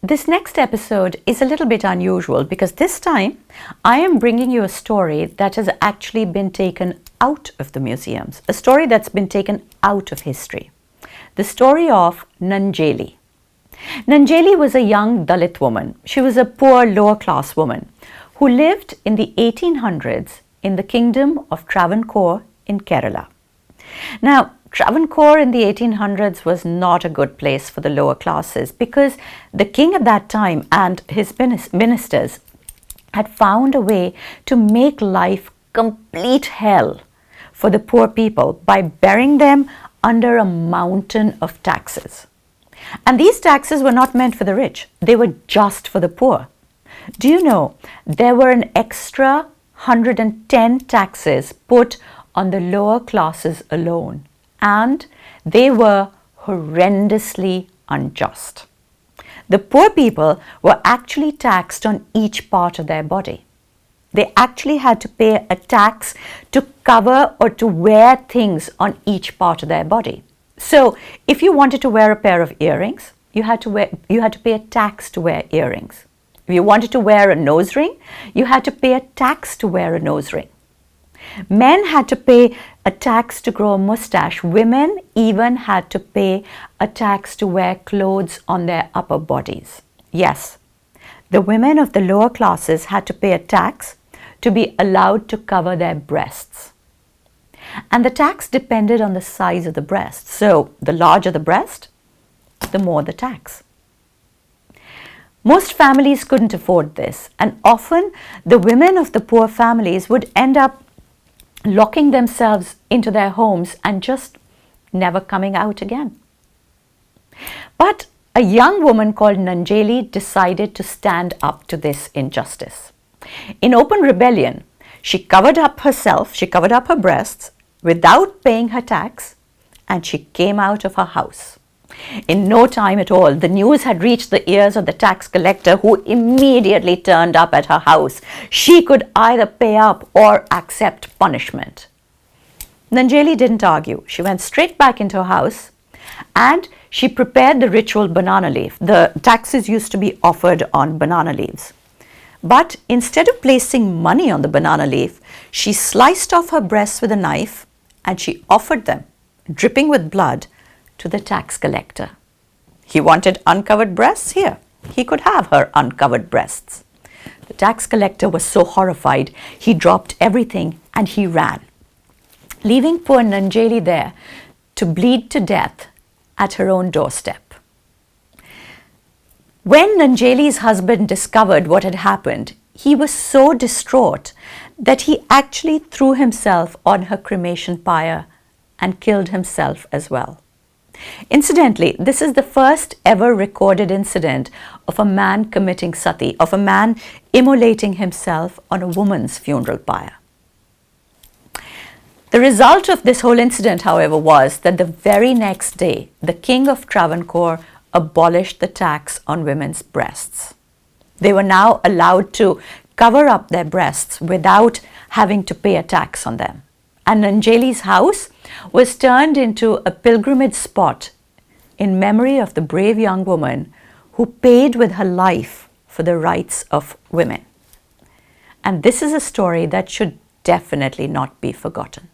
This next episode is a little bit unusual because this time I am bringing you a story that has actually been taken out of the museums, a story that's been taken out of history. The story of Nangeli. Nangeli was a young Dalit woman. She was a poor lower class woman who lived in the 1800s in the kingdom of Travancore in Kerala. Now, Travancore in the 1800s was not a good place for the lower classes because the king at that time and his ministers had found a way to make life complete hell for the poor people by burying them under a mountain of taxes. And these taxes were not meant for the rich, they were just for the poor. Do you know there were an extra 110 taxes put on the lower classes alone? And they were horrendously unjust. The poor people were actually taxed on each part of their body. They actually had to pay a tax to cover or to wear things on each part of their body. So if you wanted to wear a pair of earrings, you had to pay a tax to wear earrings. If you wanted to wear a nose ring, you had to pay a tax to wear a nose ring. Men had to pay a tax to grow a mustache. Women even had to pay a tax to wear clothes on their upper bodies. Yes, the women of the lower classes had to pay a tax to be allowed to cover their breasts. And the tax depended on the size of the breast. So the larger the breast, the more the tax. Most families couldn't afford this, and often the women of the poor families would end up locking themselves into their homes and just never coming out again. But a young woman called Nangeli decided to stand up to this injustice. In open rebellion, she covered up herself, she covered up her breasts without paying her tax, and she came out of her house. In no time at all, the news had reached the ears of the tax collector, who immediately turned up at her house. She could either pay up or accept punishment. Nangeli didn't argue. She went straight back into her house and she prepared the ritual banana leaf. The taxes used to be offered on banana leaves. But instead of placing money on the banana leaf, she sliced off her breasts with a knife and she offered them, dripping with blood, to the tax collector. He wanted uncovered breasts? Here, he could have her uncovered breasts. The tax collector was so horrified, he dropped everything and he ran, leaving poor Nangeli there to bleed to death at her own doorstep. When Nangeli's husband discovered what had happened, he was so distraught that he actually threw himself on her cremation pyre and killed himself as well. Incidentally, this is the first ever recorded incident of a man committing sati, of a man immolating himself on a woman's funeral pyre. The result of this whole incident, however, was that the very next day, the king of Travancore abolished the tax on women's breasts. They were now allowed to cover up their breasts without having to pay a tax on them. And Nangeli's house was turned into a pilgrimage spot in memory of the brave young woman who paid with her life for the rights of women. And this is a story that should definitely not be forgotten.